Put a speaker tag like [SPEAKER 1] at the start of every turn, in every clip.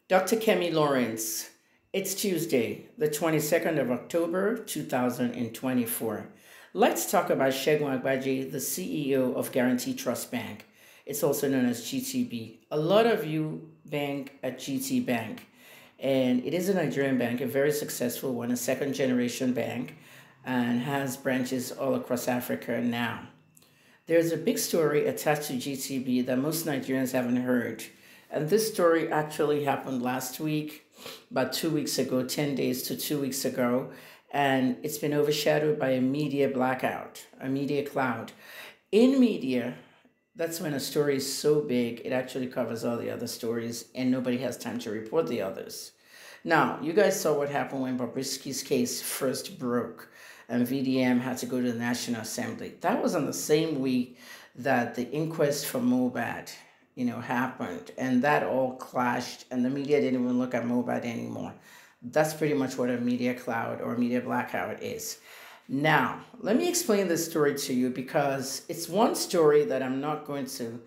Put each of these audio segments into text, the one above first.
[SPEAKER 1] Dr. Kemi Lawrence, it's Tuesday, the 22nd of October, 2024. Let's talk about Segun Agbaje, the CEO of Guaranty Trust Bank. It's also known as GTB. A lot of you bank at GT Bank, and it is a Nigerian bank, a very successful one, a second-generation bank, and has branches all across Africa now. There's a big story attached to GTB that most Nigerians haven't heard. And this story actually happened last week, about 2 weeks ago, 10 days to 2 weeks ago. And it's been overshadowed by a media blackout, a media cloud. In media, that's when a story is so big, it actually covers all the other stories and nobody has time to report the others. Now, you guys saw what happened when Bobrisky's case first broke and VDM had to go to the National Assembly. That was on the same week that the inquest for Mohbad, happened, and that all clashed, and the media didn't even look at Mohbad anymore. That's pretty much what a media cloud or media blackout is. Now, let me explain this story to you because it's one story that I'm not going to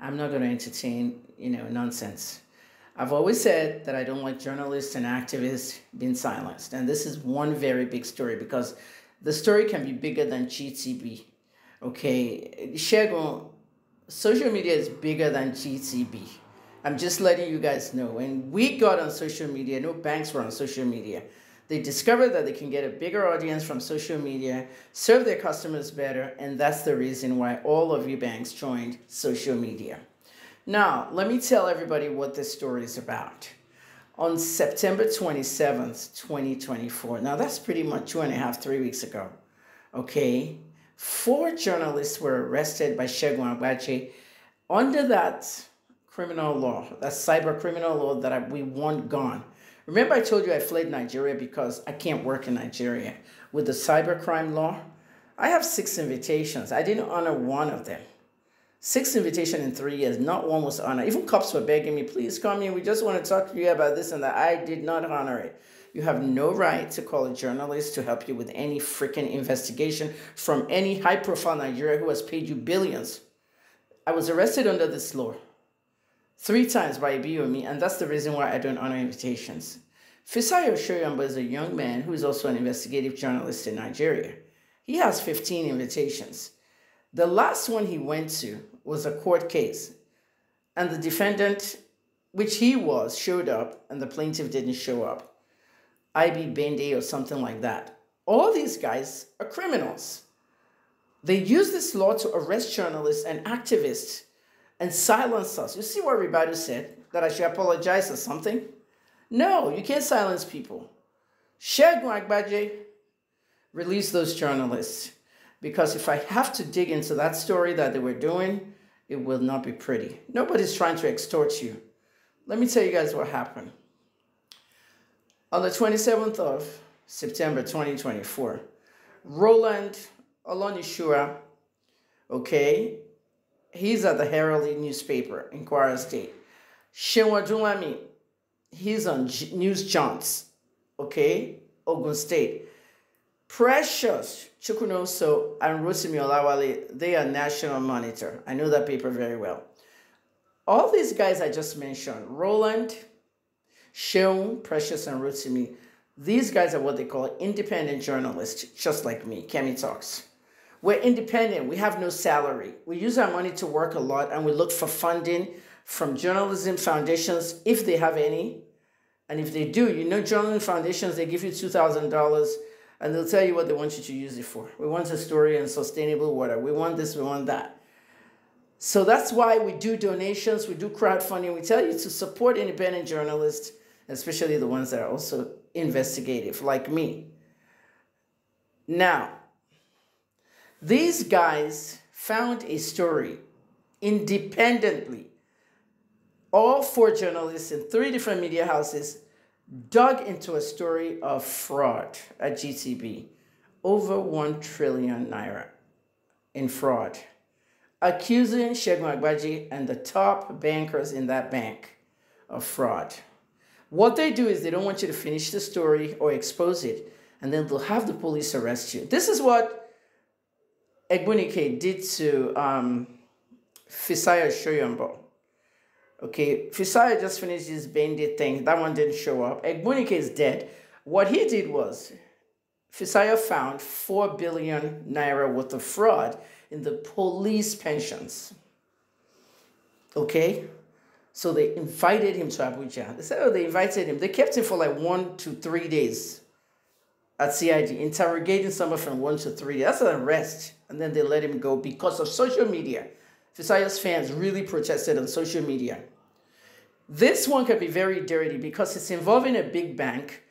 [SPEAKER 1] entertain, nonsense. I've always said that I don't like journalists and activists being silenced, and this is one very big story because the story can be bigger than GTB. Okay, Segun, social media is bigger than GTB. I'm just letting you guys know. When we got on social media, no banks were on social media. They discovered that they can get a bigger audience from social media, serve their customers better, and that's the reason why all of you banks joined social media. Now, let me tell everybody what this story is about. On September 27th, 2024, now that's pretty much 2.5, 3 weeks ago, okay? 4 journalists were arrested by Segun Agbaje under that criminal law, that cyber criminal law that we want gone. Remember I told you I fled Nigeria because I can't work in Nigeria. With the cybercrime law, I have 6 invitations. I didn't honor one of them. 6 invitations in 3 years, not one was honored. Even cops were begging me, please come in, we just want to talk to you about this and that. I did not honor it. You have no right to call a journalist to help you with any freaking investigation from any high-profile Nigeria who has paid you billions. I was arrested under this law 3 times by BOME, and that's the reason why I don't honor invitations. Fisayo Shoyamba is a young man who is also an investigative journalist in Nigeria. He has 15 invitations. The last one he went to was a court case, and the defendant, which he was, showed up, and the plaintiff didn't show up. IB Bende or something like that. All these guys are criminals. They use this law to arrest journalists and activists and silence us. You see what Ribadu said? That I should apologize or something? No, you can't silence people. Segun Agbaje, release those journalists. Because if I have to dig into that story that they were doing, it will not be pretty. Nobody's trying to extort you. Let me tell you guys what happened. On the 27th of September 2024, Roland Olonishua, okay, he's at the Herald newspaper in Kwara State. Shewa Dunlami, he's on News Jaunts, okay, Ogun State. Precious Chukwunoso and Rotimi Olawale, they are National Monitor. I know that paper very well. All these guys I just mentioned, Roland, Sheun, Precious, and Rotimi, these guys are what they call independent journalists, just like me, Kemi Talks. We're independent. We have no salary. We use our money to work a lot, and we look for funding from journalism foundations, if they have any. And if they do, journalism foundations, they give you $2,000, and they'll tell you what they want you to use it for. We want a story on sustainable water. We want this, we want that. So that's why we do donations, we do crowdfunding. We tell you to support independent journalists, especially the ones that are also investigative, like me. Now, these guys found a story independently. All 4 journalists in 3 different media houses dug into a story of fraud at GTB. Over 1 trillion naira in fraud. Accusing Segun Agbaje and the top bankers in that bank of fraud. What they do is they don't want you to finish the story or expose it, and then they'll have the police arrest you. This is what Egbunike did to Fisayo Shoyamba. Okay, Fisaya just finished his Bende thing. That one didn't show up. Egbunike is dead. What he did was, Fisaya found 4 billion naira worth of fraud in the police pensions. Okay? So they invited him to Abuja. They said, oh, they invited him. They kept him for like 1 to 3 days at CID, interrogating someone from 1 to 3 days. That's an arrest. And then they let him go because of social media. Fisaya's fans really protested on social media. This one can be very dirty because it's involving a big bank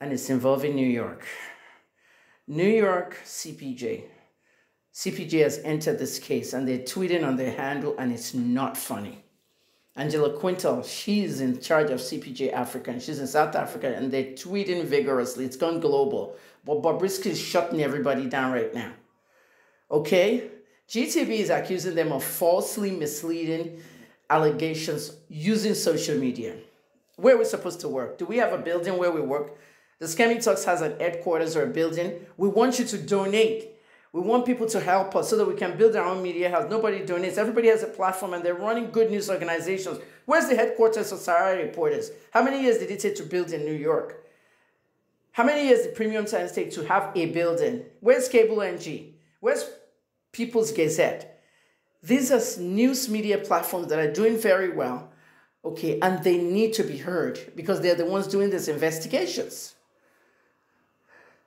[SPEAKER 1] and it's involving New York. New York CPJ. CPJ has entered this case and they're tweeting on their handle and it's not funny. Angela Quintal, she's in charge of CPJ Africa and she's in South Africa and they're tweeting vigorously. It's gone global. But Bobrisky is shutting everybody down right now. Okay? GTB is accusing them of falsely misleading allegations using social media. Where are we supposed to work? Do we have a building where we work? The Scamming Talks has an headquarters or a building. We want you to donate. We want people to help us so that we can build our own media house. Nobody donates. Everybody has a platform and they're running good news organizations. Where's the headquarters of Sahara Reporters? How many years did it take to build in New York? How many years did Premium Times take to have a building? Where's Cable NG? Where's People's Gazette? These are news media platforms that are doing very well, okay, and they need to be heard because they're the ones doing these investigations.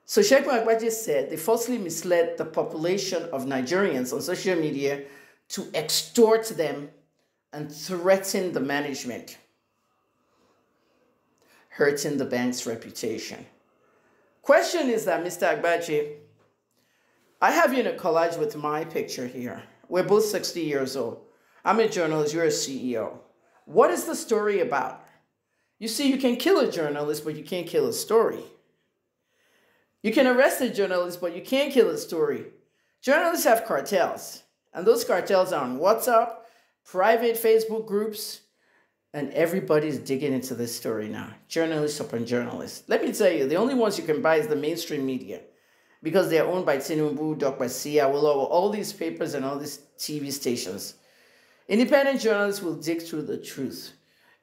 [SPEAKER 1] So Segun Agbaje said they falsely misled the population of Nigerians on social media to extort them and threaten the management, hurting the bank's reputation. Question is that, Mr. Agbaje, I have you in a collage with my picture here. We're both 60 years old. I'm a journalist, you're a CEO. What is the story about? You see, you can kill a journalist, but you can't kill a story. You can arrest a journalist, but you can't kill a story. Journalists have cartels, and those cartels are on WhatsApp, private Facebook groups, and everybody's digging into this story now. Journalists upon journalists. Let me tell you, the only ones you can buy is the mainstream media, because they're owned by Tinubu, Dr. Sia, all these papers and all these TV stations. Independent journalists will dig through the truth.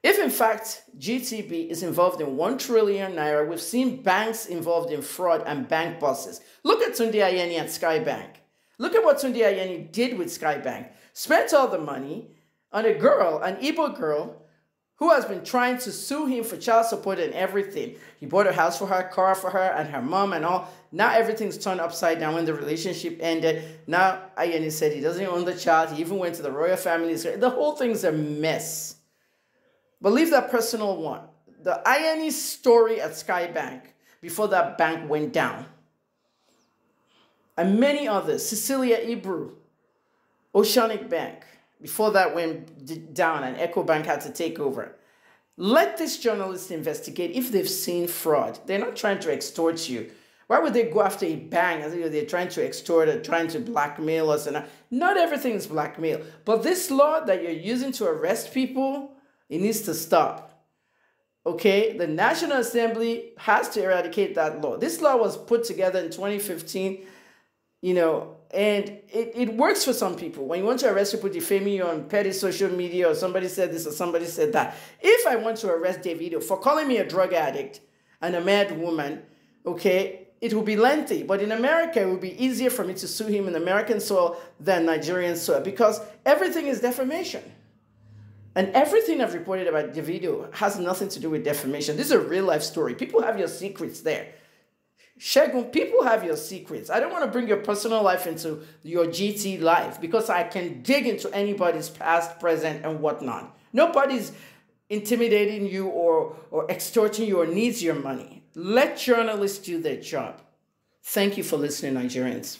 [SPEAKER 1] If, in fact, GTB is involved in 1 trillion naira, we've seen banks involved in fraud and bank bosses. Look at Tunde Ayeni at Skybank. Look at what Tunde Ayeni did with Skybank. Spent all the money on a girl, an Igbo girl, who has been trying to sue him for child support and everything. He bought a house for her, car for her, and her mom and all. Now everything's turned upside down when the relationship ended. Now Ayeni said he doesn't own the child. He even went to the royal family. The whole thing's a mess. But leave that personal one. The Ayeni story at Skybank before that bank went down. And many others. Cecilia Ibru, Oceanic Bank, before that went down and EcoBank had to take over. Let these journalists investigate if they've seen fraud. They're not trying to extort you. Why would they go after a bank as if they're trying to extort or trying to blackmail us? And not everything is blackmail. But this law that you're using to arrest people, it needs to stop. Okay? The National Assembly has to eradicate that law. This law was put together in 2015, and it works for some people. When you want to arrest people defaming you on petty social media or somebody said this or somebody said that. If I want to arrest Davido for calling me a drug addict and a mad woman, okay, it will be lengthy. But in America, it will be easier for me to sue him in American soil than Nigerian soil because everything is defamation. And everything I've reported about Davido has nothing to do with defamation. This is a real life story. People have your secrets there. Segun, people have your secrets. I don't want to bring your personal life into your GT life because I can dig into anybody's past, present, and whatnot. Nobody's intimidating you or extorting you or needs your money. Let journalists do their job. Thank you for listening, Nigerians.